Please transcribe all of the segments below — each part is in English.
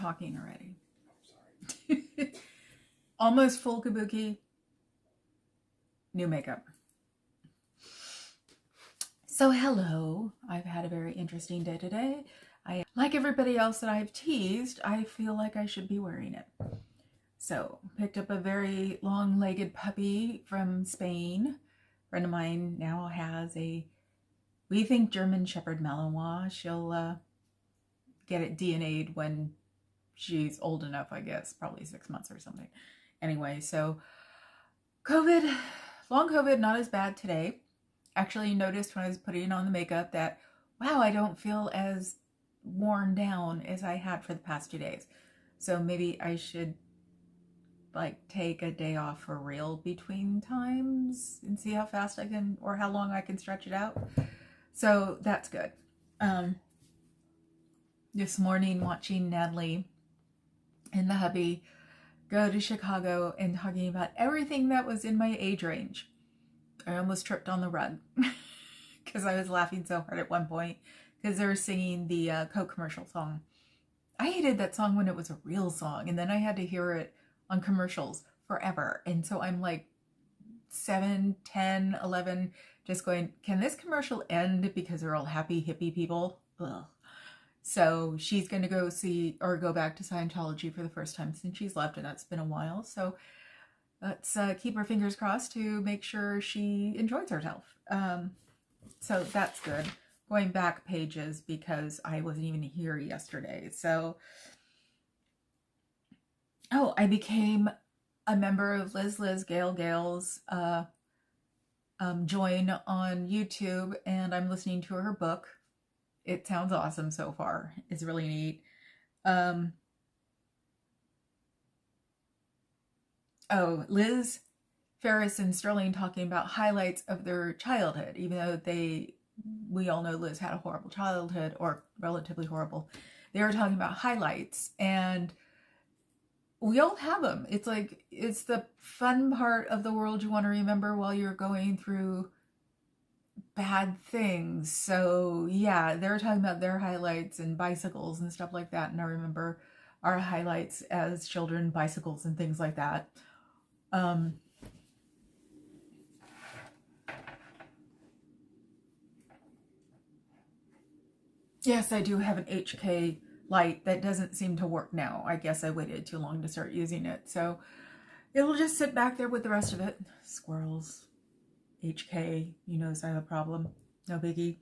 talking already. Sorry. Almost full kabuki. New makeup. So hello. I've had a very interesting day today. Like everybody else that I've teased, I feel like I should be wearing it. So picked up a very long-legged puppy from Spain. A friend of mine now has a, we think, German Shepherd Malinois. She'll get it DNA'd when she's old enough, I guess, probably 6 months or something. Anyway, so COVID, long COVID, not as bad today. Actually noticed when I was putting on the makeup that, wow, I don't feel as worn down as I had for the past 2 days. So maybe I should like take a day off for real between times and see how fast I can, or how long I can stretch it out. So that's good. This morning watching Natalie and the hubby go to Chicago and talking about everything that was in my age range. I almost tripped on the rug because I was laughing so hard at one point because they were singing the Coke commercial song. I hated that song when it was a real song, and then I had to hear it on commercials forever. And so I'm like 7, 10, 11, just going, can this commercial end because they're all happy hippie people? Ugh. So she's going to go see or go back to Scientology for the first time since she's left, and that's been a while. So let's keep our fingers crossed to make sure she enjoys herself. So that's good. Going back pages because I wasn't even here yesterday. So, oh, I became a member of Liz Gail's join on YouTube, and I'm listening to her book. It sounds awesome so far. It's really neat. Oh, Liz, Ferris, and Sterling talking about highlights of their childhood, even though we all know Liz had a horrible childhood, or relatively horrible. They were talking about highlights, and we all have them. It's like, it's the fun part of the world you want to remember while you're going through bad things. So yeah, they're talking about their highlights and bicycles and stuff like that. And I remember our highlights as children, bicycles and things like that. Yes, I do have an HK light that doesn't seem to work now. I guess I waited too long to start using it. So it'll just sit back there with the rest of it. Squirrels, HK, you notice I have a problem. No biggie.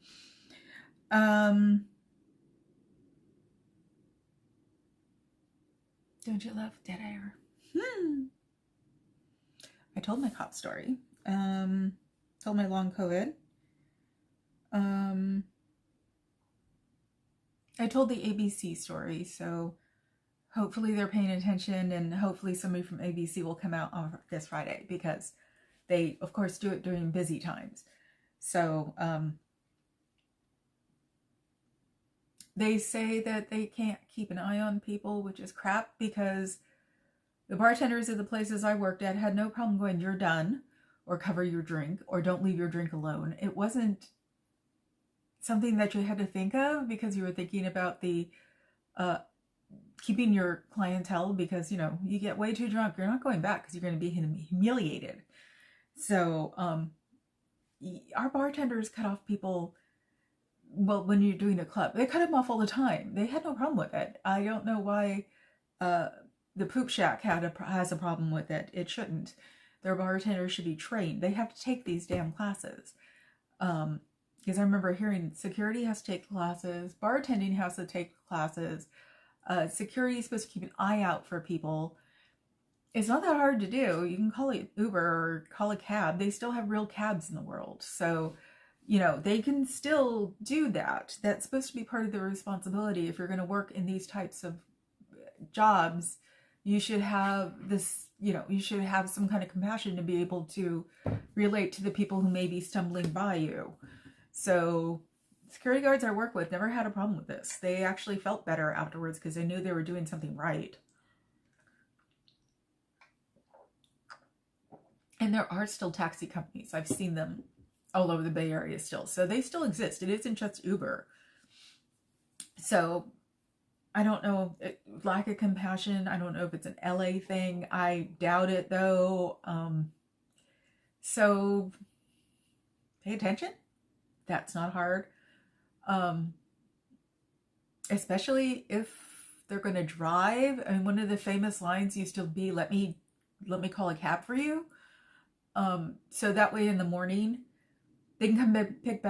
Don't you love dead air? I told my cop story. Told my long COVID. I told the ABC story, so hopefully they're paying attention, and hopefully somebody from ABC will come out on this Friday, because they, of course, do it during busy times. So they say that they can't keep an eye on people, which is crap, because the bartenders at the places I worked at had no problem going, you're done, or cover your drink, or don't leave your drink alone. It wasn't something that you had to think of because you were thinking about the keeping your clientele, because, you know, you get way too drunk, you're not going back because you're going to be humiliated. So our bartenders cut off people, well, when you're doing a club, they cut them off all the time. They had no problem with it. I don't know why the Poop Shack has a problem with it. It shouldn't. Their bartenders should be trained. They have to take these damn classes. Because I remember hearing security has to take classes, bartending has to take classes, security is supposed to keep an eye out for people. It's not that hard to do. You can call it Uber or call a cab. They still have real cabs in the world. So, you know, they can still do that. That's supposed to be part of their responsibility. If you're going to work in these types of jobs, you should have this, you know, you should have some kind of compassion to be able to relate to the people who may be stumbling by you. So security guards I work with never had a problem with this. They actually felt better afterwards because they knew they were doing something right. And there are still taxi companies. I've seen them all over the Bay Area still. So they still exist. It isn't just Uber. So I don't know, lack of compassion. I don't know if it's an LA thing. I doubt it though. So pay attention. That's not hard. Especially if they're going to drive. And one of the famous lines used to be, let me call a cab for you. So that way in the morning, they can come pick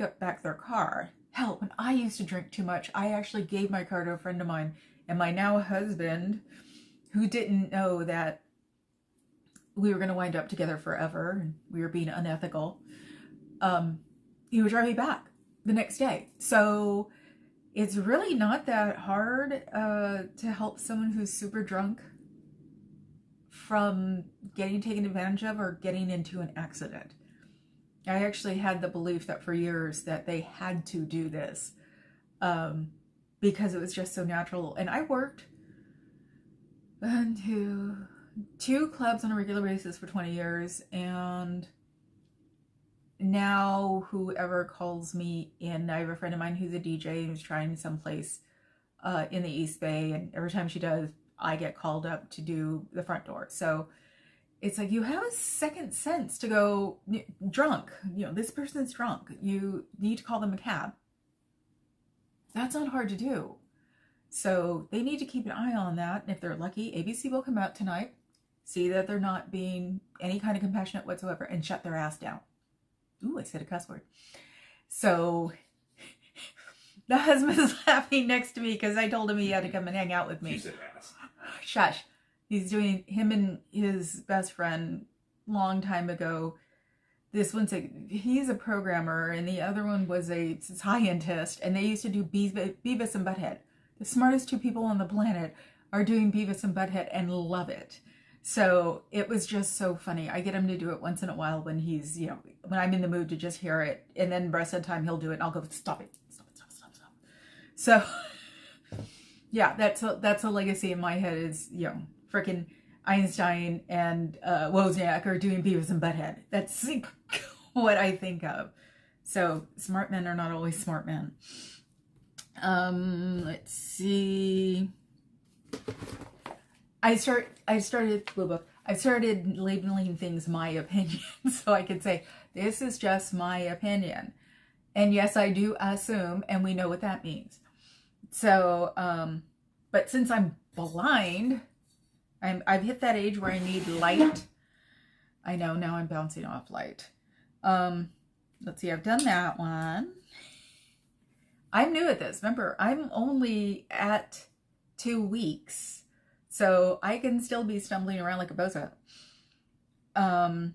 up back their car. Hell, when I used to drink too much, I actually gave my car to a friend of mine, and my now husband, who didn't know that we were going to wind up together forever and we were being unethical, he would drive me back the next day. So it's really not that hard to help someone who's super drunk from getting taken advantage of or getting into an accident. I actually had the belief that for years that they had to do this because it was just so natural. And I worked into 2 clubs on a regular basis for 20 years. And now whoever calls me in, I have a friend of mine who's a DJ who's trying someplace in the East Bay. And every time she does, I get called up to do the front door. So it's like you have a second sense to go, drunk. You know, this person's drunk. You need to call them a cab. That's not hard to do. So they need to keep an eye on that. And if they're lucky, ABC will come out tonight, see that they're not being any kind of compassionate whatsoever, and shut their ass down. Ooh, I said a cuss word. So the husband's laughing next to me because I told him he had to come and hang out with me. You said ass. Shush. He's doing, him and his best friend long time ago. This one's he's a programmer and the other one was a scientist, and they used to do Beavis and Butthead. The smartest 2 people on the planet are doing Beavis and Butthead and love it. So it was just so funny. I get him to do it once in a while when he's, you know, when I'm in the mood to just hear it, and then the rest of the time he'll do it and I'll go, stop it. So yeah, that's a legacy in my head is, you know, frickin' Einstein and Wozniak are doing Beavis and Butthead. That's what I think of. So smart men are not always smart men. Let's see. I started labeling things my opinion, so I could say this is just my opinion. And yes, I do assume, and we know what that means. So, but since I'm blind, I've hit that age where I need light. I know, now I'm bouncing off light. Let's see, I've done that one. I'm new at this. Remember, I'm only at 2 weeks, so I can still be stumbling around like a bozo. I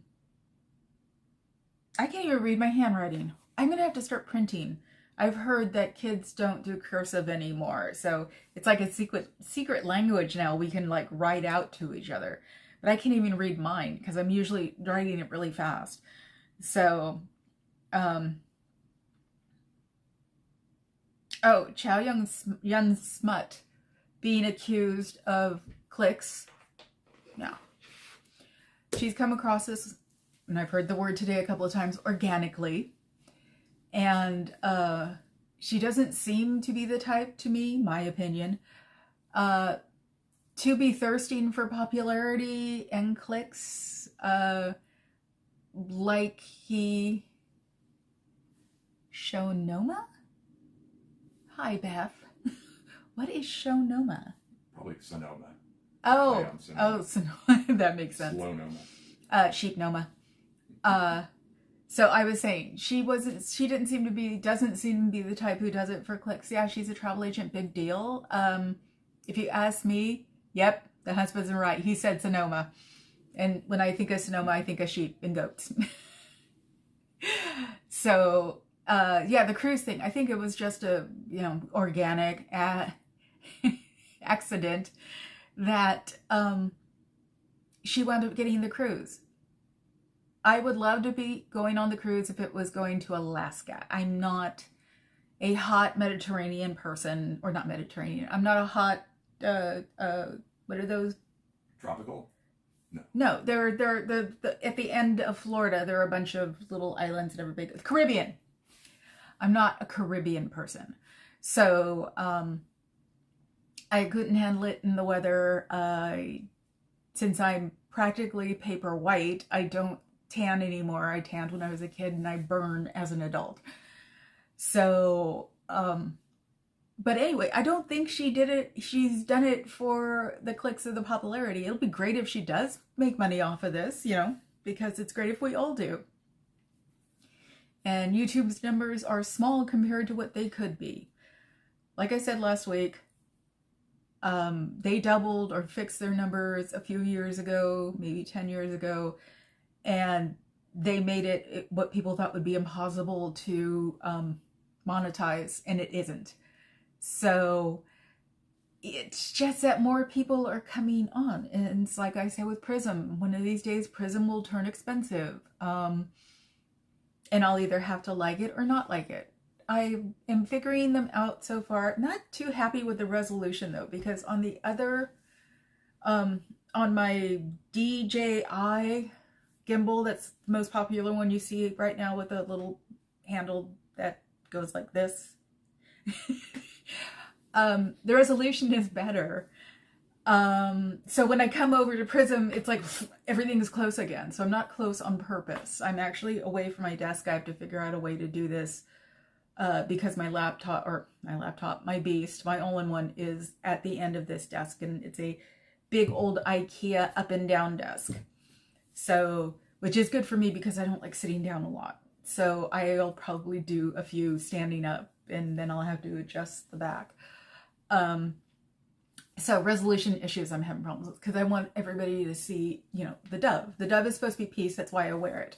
can't even read my handwriting. I'm going to have to start printing. I've heard that kids don't do cursive anymore. So it's like a secret language now we can like write out to each other. But I can't even read mine because I'm usually writing it really fast. So, oh, Chow Yun Smut being accused of clicks. No. She's come across this, and I've heard the word today a couple of times, organically. And she doesn't seem to be the type, to me, my opinion, to be thirsting for popularity and clicks, like he Noma? Hi, Beth. What is Noma? Probably Sonoma. Oh, Sonoma. That makes sense. Slow Noma. Sheep Noma. So I was saying, doesn't seem to be the type who does it for clicks. Yeah, she's a travel agent, big deal. If you ask me, yep, the husband's right. He said Sonoma. And when I think of Sonoma, I think of sheep and goats. So, yeah, the cruise thing, I think it was just a, organic accident that she wound up getting the cruise. I would love to be going on the cruise if it was going to Alaska. I'm not a hot Mediterranean person, or not Mediterranean. I'm not a hot, what are those? Tropical? No. No, they're at the end of Florida, there are a bunch of little islands that are big. Caribbean. I'm not a Caribbean person. So, I couldn't handle it in the weather. Since I'm practically paper white, I don't tan anymore. I tanned when I was a kid and I burn as an adult. So, but anyway, I don't think she did it. She's done it for the clicks of the popularity. It'll be great if she does make money off of this, you know, because it's great if we all do. And YouTube's numbers are small compared to what they could be. Like I said last week, they doubled or fixed their numbers a few years ago, maybe 10 years ago, and they made it what people thought would be impossible to monetize, and it isn't. So it's just that more people are coming on, and it's like I say with Prism, one of these days Prism will turn expensive, and I'll either have to like it or not like it. I am figuring them out so far. Not too happy with the resolution though, because on the other, on my DJI gimbal, that's the most popular one you see right now with a little handle that goes like this. The resolution is better. So when I come over to Prism, it's like everything is close again. So I'm not close on purpose. I'm actually away from my desk. I have to figure out a way to do this because my beast, my all-in-one is at the end of this desk, and it's a big old IKEA up and down desk. So, which is good for me because I don't like sitting down a lot. So I'll probably do a few standing up, and then I'll have to adjust the back. So resolution issues I'm having problems with because I want everybody to see, you know, the dove. The dove is supposed to be peace. That's why I wear it.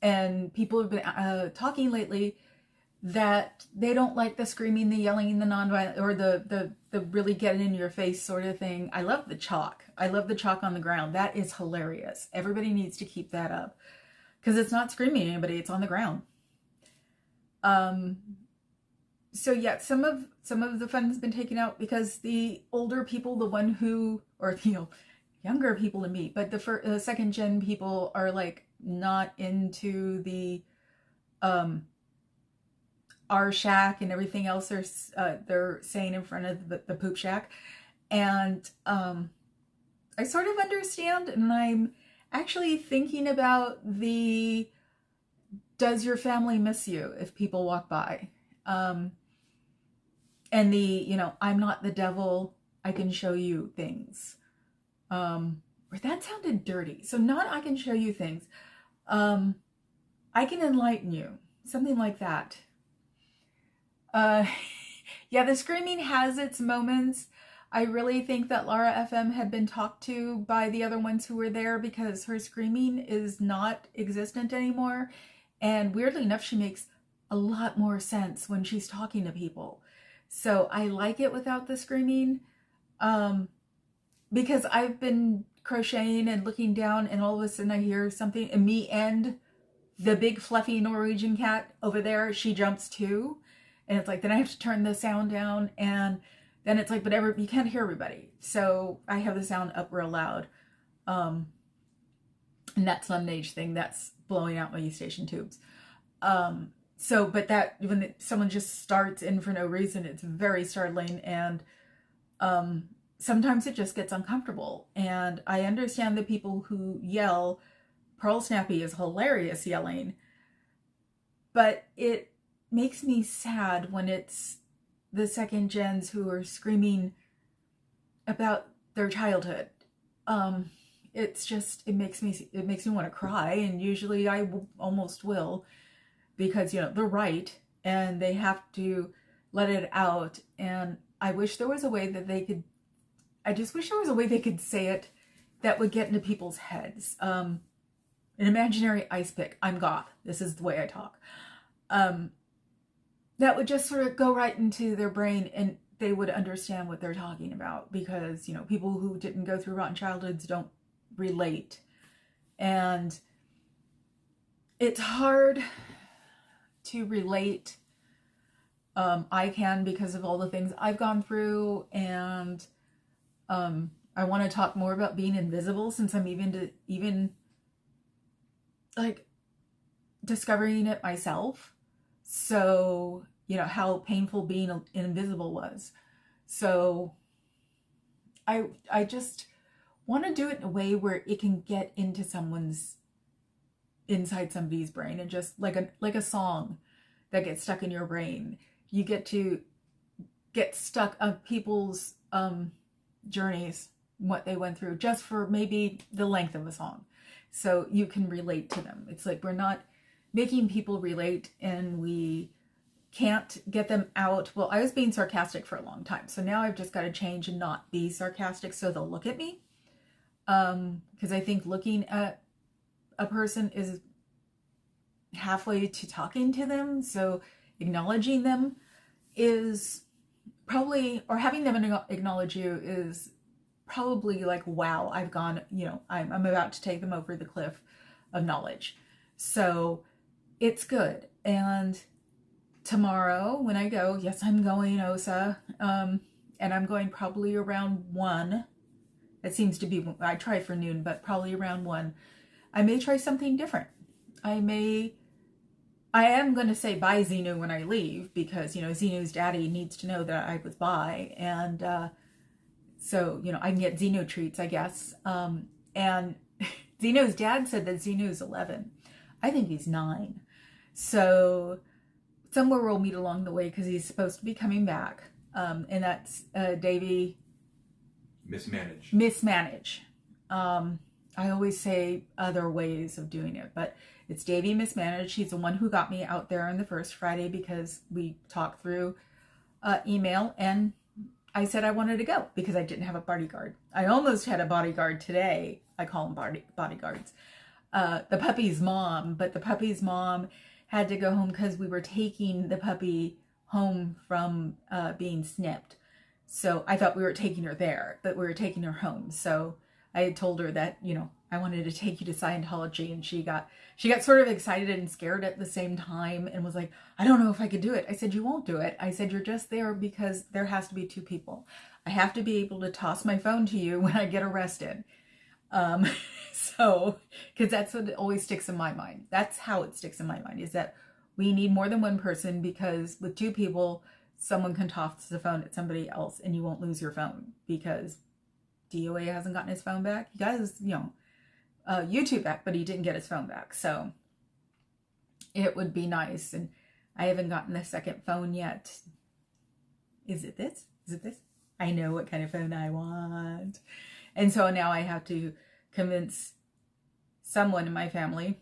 And people have been talking lately that they don't like the screaming, the yelling, the nonviolent, or the really get in your face sort of thing. I love the chalk. I love the chalk on the ground. That is hilarious. Everybody needs to keep that up because it's not screaming at anybody. It's on the ground. So yeah, some of the fun has been taken out because the older people, the one who, or you know, younger people than me, but the second gen people are like not into the our shack and everything else they're saying in front of the poop shack, and I sort of understand, and I'm actually thinking about the does your family miss you if people walk by, and the, you know, I'm not the devil, I can show you things, or that sounded dirty, so not I can show you things, I can enlighten you, something like that. Yeah, the screaming has its moments. I really think that Laura FM had been talked to by the other ones who were there because her screaming is not existent anymore. And weirdly enough, she makes a lot more sense when she's talking to people. So I like it without the screaming, because I've been crocheting and looking down, and all of a sudden I hear something, and me and the big fluffy Norwegian cat over there, she jumps too. And it's like, then I have to turn the sound down, and then it's like, but you can't hear everybody. So I have the sound up real loud. And that's not an age thing, that's blowing out my station tubes. So, but that, when someone just starts in for no reason, it's very startling, and sometimes it just gets uncomfortable. And I understand the people who yell. Pearl Snappy is hilarious yelling, but it makes me sad when it's the second gens who are screaming about their childhood. It's just, it makes me want to cry, and usually I almost will, because, you know, they're right and they have to let it out. And I wish there was a way that they could, I just wish there was a way they could say it that would get into people's heads. An imaginary ice pick. I'm goth. This is the way I talk. That would just sort of go right into their brain, and they would understand what they're talking about, because, you know, people who didn't go through rotten childhoods don't relate. And it's hard to relate. I can, because of all the things I've gone through, and I want to talk more about being invisible, since I'm even like discovering it myself. So how painful being invisible was. So I just want to do it in a way where it can get into inside somebody's brain, and just like a song that gets stuck in your brain. You get to get stuck on people's journeys, what they went through, just for maybe the length of a song, so you can relate to them. It's like we're not making people relate, and we can't get them out. Well, I was being sarcastic for a long time, so now I've just got to change and not be sarcastic so they'll look at me. Because I think looking at a person is halfway to talking to them. So acknowledging them is probably, or having them acknowledge you is probably like, wow, I've gone, I'm about to take them over the cliff of knowledge. So it's good. And tomorrow when I go, yes, I'm going OSA, and I'm going probably around 1. It seems to be, I try for noon, but probably around 1. I may try something different. I am going to say bye Xenu when I leave, because, Xenu's daddy needs to know that I was by. And so, I can get Xenu treats, I guess. And Xenu's dad said that Xenu's 11. I think he's 9. So somewhere we'll meet along the way, because he's supposed to be coming back. And that's Davy. Mismanage. I always say other ways of doing it, but it's Davy Mismanage. He's the one who got me out there on the first Friday, because we talked through email, and I said I wanted to go because I didn't have a bodyguard. I almost had a bodyguard today. I call them bodyguards. The puppy's mom, but the puppy's mom had to go home because we were taking the puppy home from being snipped. So I thought we were taking her there, but we were taking her home. So I had told her that, I wanted to take you to Scientology, and she got sort of excited and scared at the same time, and was like, I don't know if I could do it. I said, you won't do it. I said, you're just there because there has to be 2 people. I have to be able to toss my phone to you when I get arrested. So, because that's what always sticks in my mind. That's how it sticks in my mind, is that we need more than one person, because with 2 people, someone can toss the phone at somebody else and you won't lose your phone, because DOA hasn't gotten his phone back. He got his, YouTube back, but he didn't get his phone back. So it would be nice. And I haven't gotten the second phone yet. Is it this? Is it this? I know what kind of phone I want. And so now I have to convince someone in my family,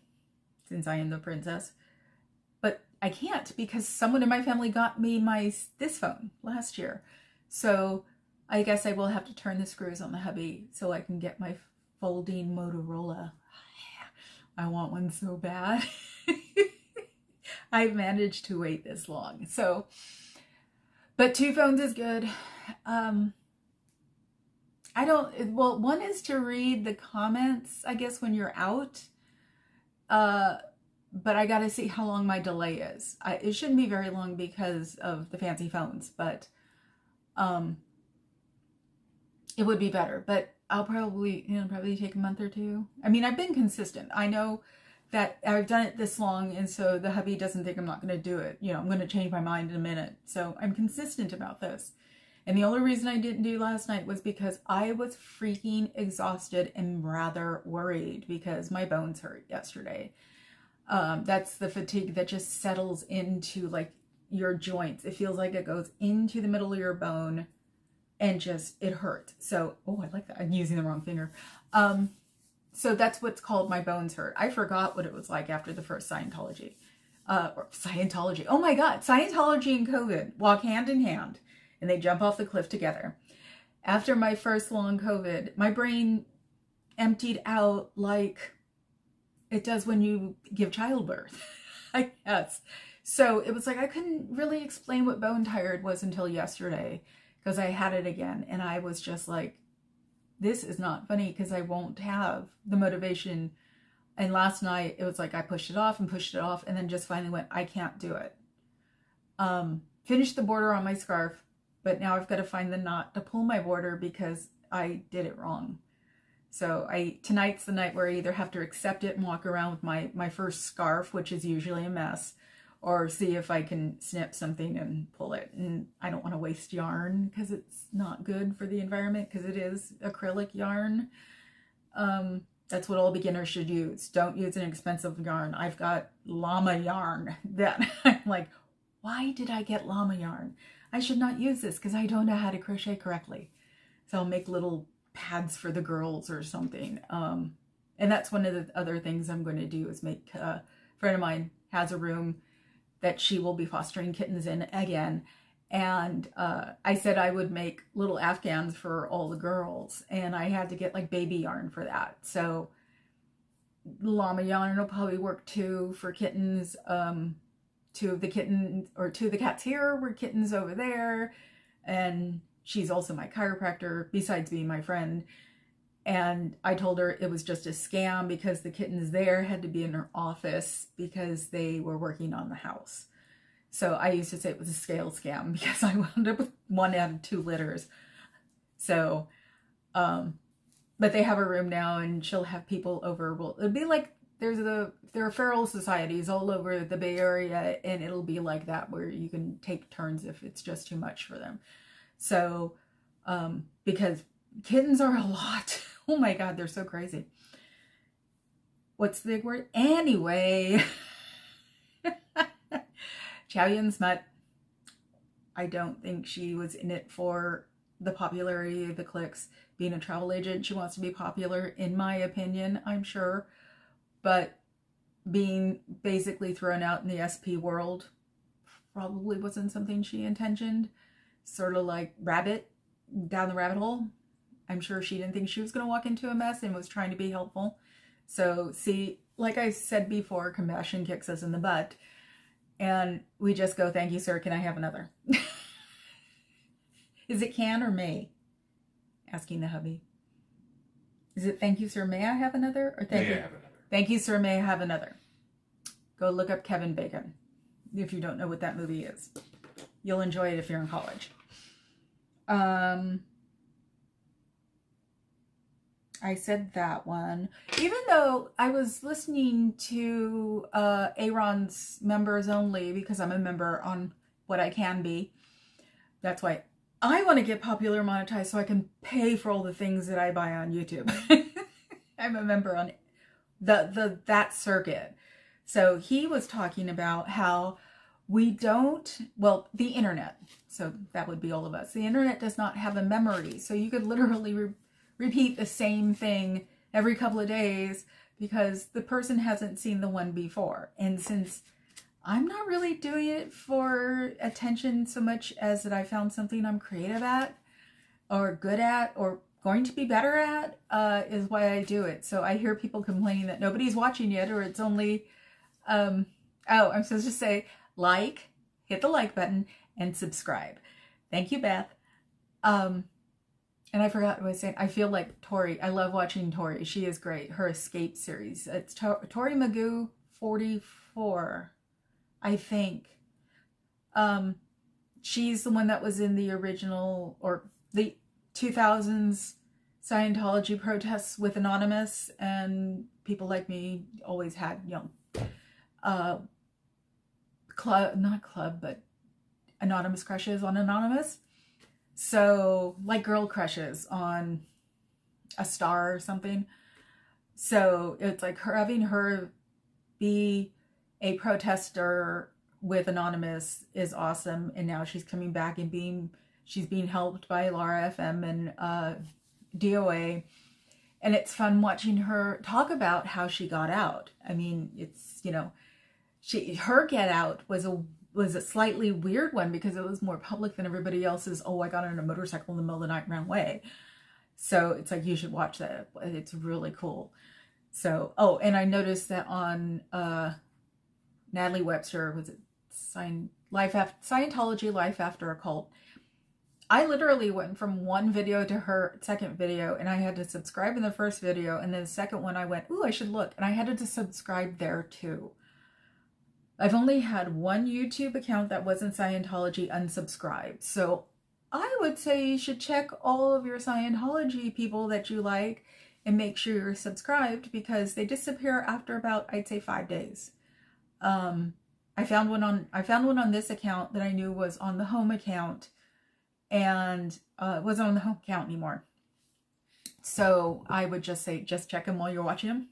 since I am the princess, but I can't, because someone in my family got me this phone last year. So I guess I will have to turn the screws on the hubby so I can get my folding Motorola. I want one so bad. I've managed to wait this long. So, but 2 phones is good. One is to read the comments, I guess, when you're out. But I got to see how long my delay is. It shouldn't be very long because of the fancy phones, but it would be better. But I'll probably take a month or 2. I mean, I've been consistent. I know that I've done it this long, and so the hubby doesn't think I'm not going to do it. I'm going to change my mind in a minute. So I'm consistent about this. And the only reason I didn't do last night was because I was freaking exhausted and rather worried because my bones hurt yesterday. That's the fatigue that just settles into like your joints. It feels like it goes into the middle of your bone and just, it hurts. So, oh, I like that. I'm using the wrong finger. So that's what's called my bones hurt. I forgot what it was like after the first Scientology. Or Scientology. Oh my God. Scientology and COVID walk hand in hand and they jump off the cliff together. After my first long COVID, my brain emptied out like it does when you give childbirth, I guess. So it was like I couldn't really explain what bone tired was until yesterday because I had it again. And I was just like, this is not funny because I won't have the motivation. And last night it was like I pushed it off and then just finally went, I can't do it. Finished the border on my scarf, but now I've got to find the knot to pull my border because I did it wrong. So tonight's the night where I either have to accept it and walk around with my first scarf, which is usually a mess, or see if I can snip something and pull it. And I don't want to waste yarn because it's not good for the environment because it is acrylic yarn. That's what all beginners should use. Don't use an expensive yarn. I've got llama yarn that I'm like, why did I get llama yarn? I should not use this because I don't know how to crochet correctly. So I'll make little pads for the girls or something. And that's one of the other things I'm going to do is make, a friend of mine has a room that she will be fostering kittens in again. And I said I would make little Afghans for all the girls. And I had to get like baby yarn for that. So llama yarn will probably work too for kittens. Two of the cats here were kittens over there. And she's also my chiropractor, besides being my friend. And I told her it was just a scam because the kittens there had to be in her office because they were working on the house. So I used to say it was a scale scam because I wound up with 1 out of 2 litters. So, but they have a room now and she'll have people over. Well, it'd be like there are feral societies all over the Bay Area, and it'll be like that where you can take turns if it's just too much for them. So, because kittens are a lot. Oh my God, they're so crazy. What's the big word? Anyway, Chow Yun Smut, I don't think she was in it for the popularity, the clicks. Being a travel agent, she wants to be popular, in my opinion, I'm sure. But being basically thrown out in the SP world probably wasn't something she intentioned. Sort of like rabbit down the rabbit hole. I'm sure she didn't think she was going to walk into a mess and was trying to be helpful. So see, like I said before, compassion kicks us in the butt. And we just go, thank you, sir. Can I have another? Is it can or may? Asking the hubby. Is it thank you, sir, may I have another? Or thank you? Have another. Thank you, sir, may I have another? Go look up Kevin Bacon if you don't know what that movie is. You'll enjoy it if you're in college. I said that one. Even though I was listening to Aaron's members only because I'm a member on what I can be. That's why I want to get popular monetized so I can pay for all the things that I buy on YouTube. I'm a member on that circuit. So he was talking about how we don't, well, the internet, so that would be all of us. The internet does not have a memory. So you could literally repeat the same thing every couple of days because the person hasn't seen the one before. And since I'm not really doing it for attention so much as that I found something I'm creative at or good at or going to be better at, is why I do it. So I hear people complaining that nobody's watching yet, or it's only, I'm supposed to say hit the like button and subscribe. Thank you, Beth. And I forgot what I was saying. I feel like Tori. I love watching Tori. She is great. Her Escape series. It's Tori Magoo 44, I think. She's the one that was in the original or the 2000s Scientology protests with Anonymous, and people like me always had, but Anonymous crushes on Anonymous. So, like girl crushes on a star or something. So, it's like having her be a protester with Anonymous is awesome. And now she's coming back and she's being helped by Laura FM and DOA. And it's fun watching her talk about how she got out. I mean, it's, her get out was a slightly weird one because it was more public than everybody else's. Oh, I got on a motorcycle in the middle of the night and ran away. So it's like, you should watch that. It's really cool. So, and I noticed that on Natalie Webster, was it Scientology Life After a Cult? I literally went from one video to her second video, and I had to subscribe in the first video, and then the second one I went, ooh, I should look, and I had to subscribe there too. I've only had one YouTube account that wasn't Scientology unsubscribed. So I would say you should check all of your Scientology people that you like and make sure you're subscribed because they disappear after about, I'd say, 5 days. I found one on this account that I knew was on the home account, and it wasn't on the home account anymore. So I would just say, just check them while you're watching them.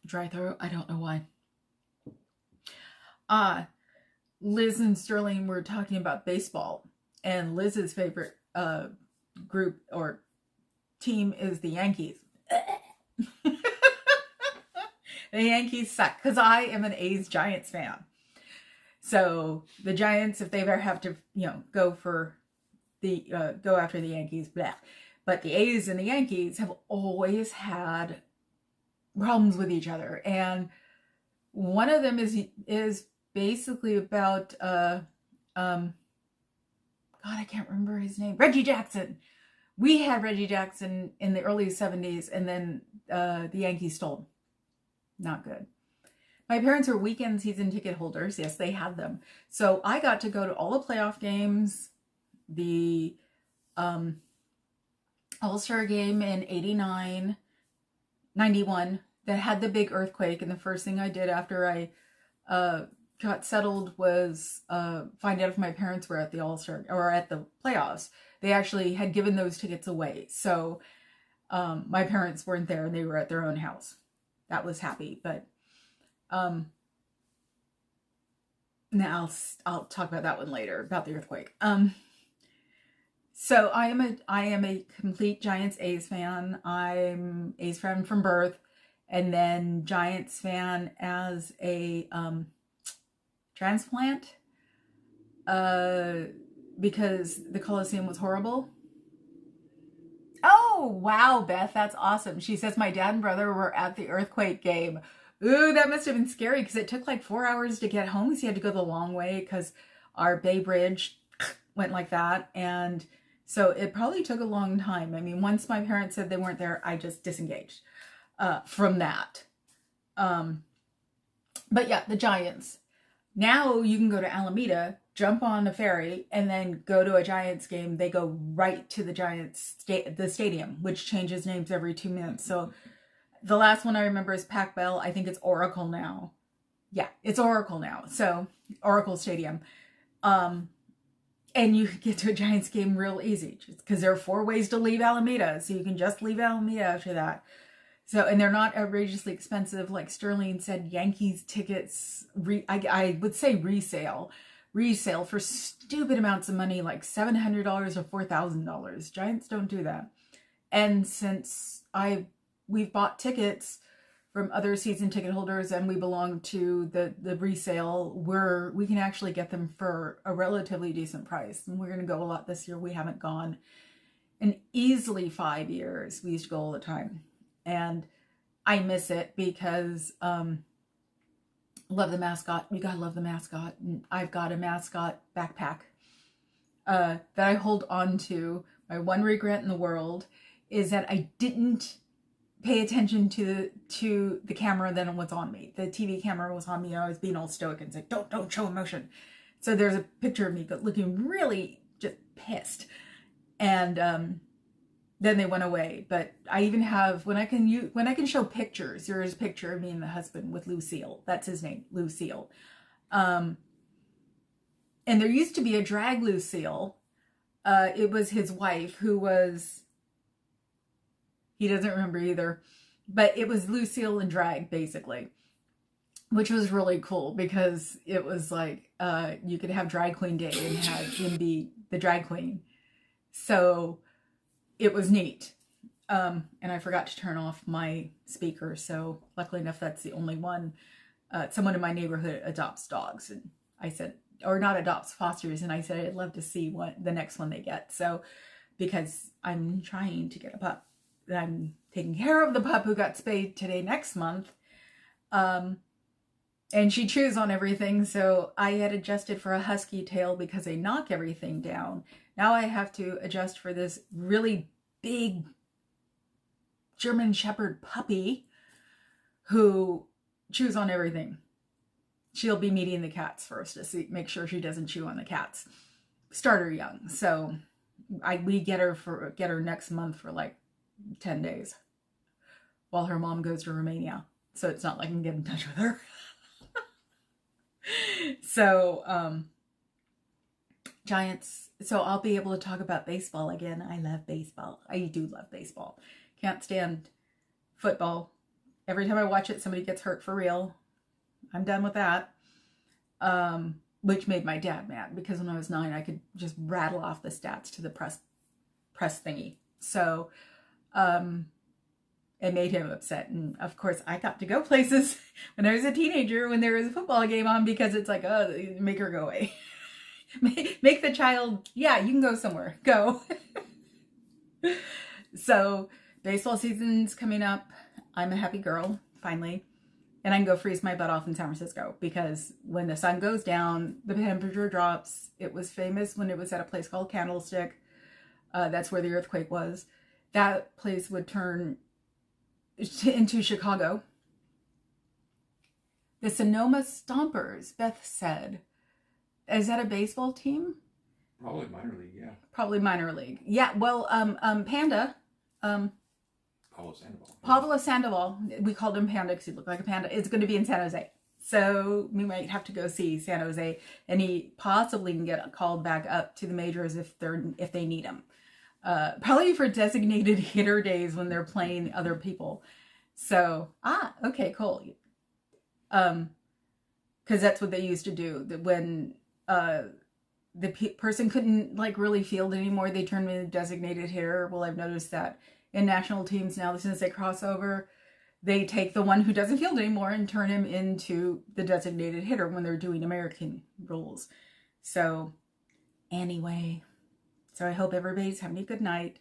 Dry throat, I don't know why. Liz and Sterling were talking about baseball, and Liz's favorite group or team is the Yankees. The Yankees suck, because I am an A's Giants fan. So the Giants, if they ever have to, go after the Yankees, blah. But the A's and the Yankees have always had problems with each other, and one of them is basically about God, I can't remember his name. Reggie Jackson. We had Reggie Jackson in the early 70s, and then the Yankees stole him. Not good. My parents were weekend season ticket holders. Yes, they had them. So I got to go to all the playoff games, the All-Star game in 89, 91 that had the big earthquake. And the first thing I did after I got settled was find out if my parents were at the All-Star or at the playoffs. They actually had given those tickets away. So my parents weren't there, and they were at their own house. That was happy. But now I'll talk about that one later, about the earthquake. So I am a complete Giants A's fan. I'm A's fan from birth, and then Giants fan as a transplant, because the Coliseum was horrible. Oh, wow, Beth, that's awesome. She says my dad and brother were at the earthquake game. Ooh, that must have been scary, because it took like 4 hours to get home. So you had to go the long way, because our Bay Bridge went like that. And so it probably took a long time. I mean, once my parents said they weren't there, I just disengaged from that. But yeah, the Giants. Now you can go to Alameda, jump on a ferry, and then go to a Giants game. They go right to the Giants the stadium, which changes names every 2 minutes. So the last one I remember is Pac Bell. I think it's Oracle now. Yeah, it's Oracle now. So Oracle Stadium. And you can get to a Giants game real easy, just because there are 4 ways to leave Alameda. So you can just leave Alameda after that. So, and they're not outrageously expensive. Like Sterling said, Yankees tickets, I would say resale for stupid amounts of money, like $700 or $4,000. Giants don't do that. And since we've bought tickets from other season ticket holders, and we belong to the resale, we can actually get them for a relatively decent price. And we're going to go a lot this year. We haven't gone in easily 5 years. We used to go all the time. And I miss it because love the mascot. You gotta love the mascot. And I've got a mascot backpack that I hold on to. My one regret in the world is that I didn't pay attention to the camera that was on me. The TV camera was on me, and I was being all stoic and said, don't show emotion. So there's a picture of me looking really just pissed. And then they went away. But I even have, when I can show pictures, there is a picture of me and the husband with Lucille. That's his name, Lucille. And there used to be a drag Lucille. It was his wife who was, he doesn't remember either, but it was Lucille in drag, basically, which was really cool, because it was like, you could have drag queen day and have him be the drag queen. So it was neat. And I forgot to turn off my speaker. So luckily enough, that's the only one. Someone in my neighborhood adopts dogs. And I said, or not adopts, fosters. And I said, I'd love to see what the next one they get. So, because I'm trying to get a pup. I'm taking care of the pup who got spayed today next month. And she chews on everything. So I had adjusted for a husky tail because they knock everything down. Now I have to adjust for this really big German Shepherd puppy who chews on everything. She'll be meeting the cats first to make sure she doesn't chew on the cats. Start her young. So we get her next month for like 10 days while her mom goes to Romania. so it's not like I can get in touch with her. So, Giants. So I'll be able to talk about baseball again. I love baseball. I do love baseball. Can't stand football. Every time I watch it, somebody gets hurt for real. I'm done with that. Which made my dad mad because when I was 9, I could just rattle off the stats to the press thingy. So, it made him upset. And of course, I got to go places when I was a teenager when there was a football game on because it's like, oh, make her go away. Make the child, yeah, you can go somewhere. Go. So, baseball season's coming up. I'm a happy girl, finally. And I can go freeze my butt off in San Francisco because when the sun goes down, the temperature drops. It was famous when it was at a place called Candlestick. That's where the earthquake was. That place would turn into Chicago. The Sonoma Stompers, Beth said. Is that a baseball team? Probably minor league, yeah. Probably minor league. Yeah, well, Panda. Pablo Sandoval. We called him Panda because he looked like a panda. It's going to be in San Jose. So we might have to go see San Jose. And he possibly can get called back up to the majors if they need him. Probably for designated hitter days when they're playing other people. So, okay, cool. Because that's what they used to do. When the person couldn't like really field anymore, they turned him into a designated hitter. Well, I've noticed that in national teams now, since they cross over, they take the one who doesn't field anymore and turn him into the designated hitter when they're doing American rules. So, anyway, so I hope everybody's having a good night.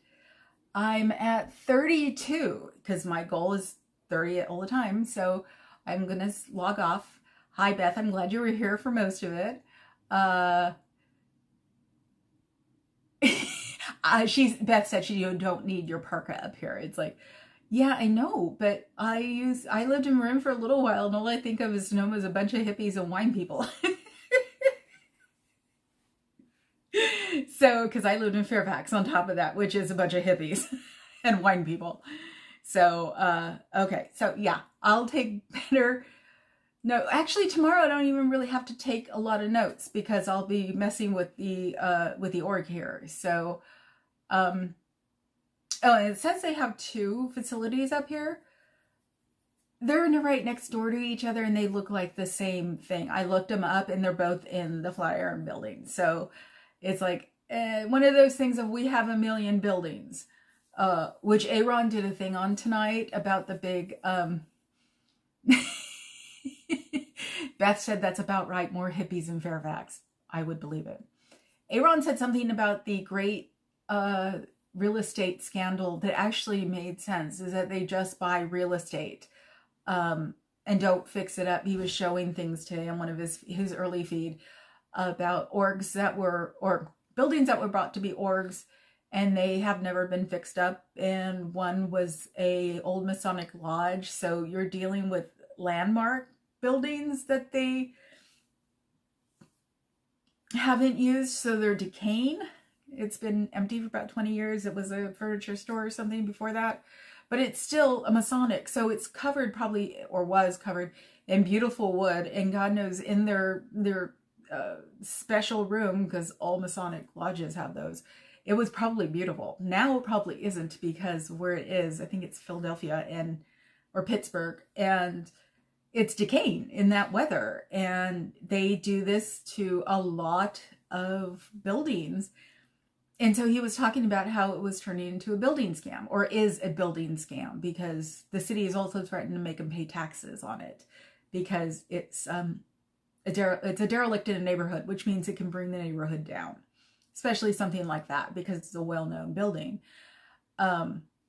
I'm at 32 because my goal is 30 all the time. So I'm going to log off. Hi, Beth. I'm glad you were here for most of it. Beth said you don't need your parka up here. It's like, yeah, I know, but I lived in Marin for a little while, and all I think of is Sonoma as a bunch of hippies and wine people. So, because I lived in Fairfax on top of that, which is a bunch of hippies and wine people. So, okay, so yeah, I'll take better. No, actually, tomorrow I don't even really have to take a lot of notes because I'll be messing with the org here. So, oh, and it says they have 2 facilities up here. They're right next door to each other and they look like the same thing. I looked them up and they're both in the Flatiron building. So it's like one of those things of we have a million buildings, which Aaron did a thing on tonight about the big, Beth said that's about right. More hippies in Fairfax. I would believe it. Aaron said something about the great real estate scandal that actually made sense, is that they just buy real estate and don't fix it up. He was showing things today on one of his early feed about orgs that were, or buildings that were brought to be orgs, and they have never been fixed up. And one was a old Masonic lodge. So you're dealing with landmark buildings that they haven't used, so they're decaying. It's been empty for about 20 years. It was a furniture store or something before that, but it's still a Masonic, so it's covered probably, or was covered in beautiful wood, and God knows in their special room, because all Masonic lodges have those, it was probably beautiful. Now it probably isn't, because where it is, I think it's Philadelphia or Pittsburgh, and it's decaying in that weather. And they do this to a lot of buildings. And so he was talking about how it was turning into a building scam, or is a building scam, because the city is also threatened to make them pay taxes on it, because it's a derelict in a neighborhood, which means it can bring the neighborhood down, especially something like that, because it's a well-known building.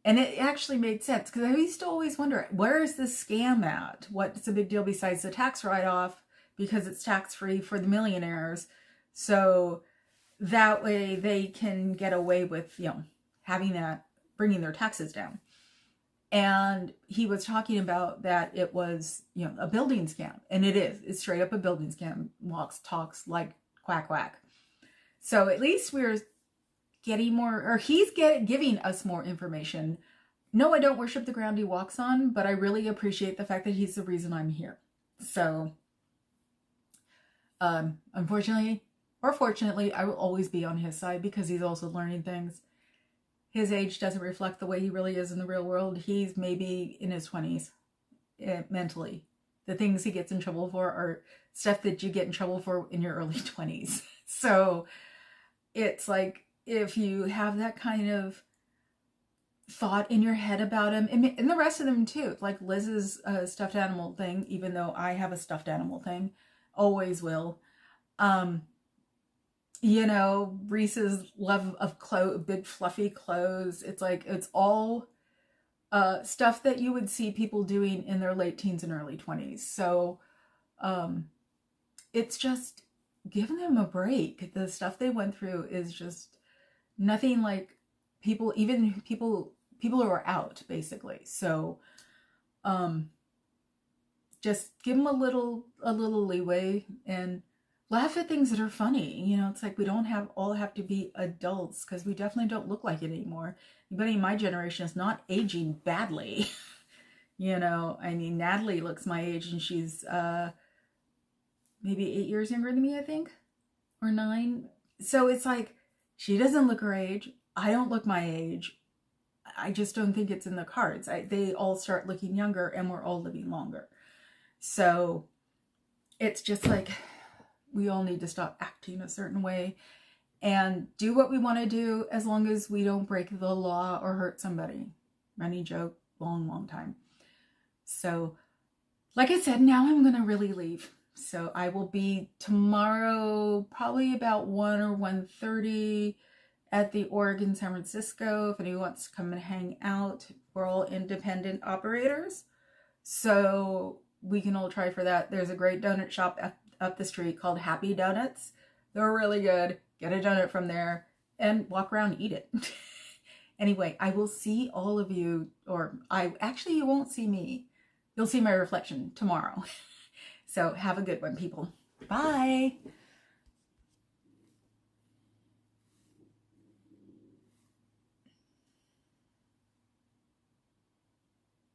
And it actually made sense, because I used to always wonder, where is this scam at? What's the big deal besides the tax write-off? Because it's tax-free for the millionaires. So that way they can get away with, having that, bringing their taxes down. And he was talking about that it was, a building scam. And it is. It's straight up a building scam. Talks like quack, quack. So at least we're getting more, or he's giving us more information no, I don't worship the ground he walks on, but I really appreciate the fact that he's the reason I'm here. So, unfortunately or fortunately, I will always be on his side because he's also learning things. His age doesn't reflect the way he really is in the real world. He's maybe in his 20s mentally. The things he gets in trouble for are stuff that you get in trouble for in your early 20s. So it's like, if you have that kind of thought in your head about him, and the rest of them too, like Liz's stuffed animal thing, even though I have a stuffed animal thing, always will. You know, Reese's love of big fluffy clothes. It's like, it's all stuff that you would see people doing in their late teens and early 20s. So it's just giving them a break. The stuff they went through is just nothing like people who are out, basically. So just give them a little leeway and laugh at things that are funny. You know, it's like, we don't all have to be adults, because we definitely don't look like it anymore. Anybody in my generation is not aging badly. You know, I mean, Natalie looks my age, and she's maybe 8 years younger than me, I think, or 9. So it's like, she doesn't look her age. I don't look my age. I just don't think it's in the cards. They all start looking younger, and we're all living longer. So it's just like, we all need to stop acting a certain way and do what we want to do, as long as we don't break the law or hurt somebody. Running joke, long time. So, like I said, now I'm going to really leave. So I will be tomorrow, probably about 1 or 1:30 at the Oregon San Francisco. If anyone wants to come and hang out, we're all independent operators. So we can all try for that. There's a great donut shop up the street called Happy Donuts. They're really good. Get a donut from there and walk around and eat it. Anyway, I will see all of you, or you won't see me. You'll see my reflection tomorrow. So have a good one, people. Bye.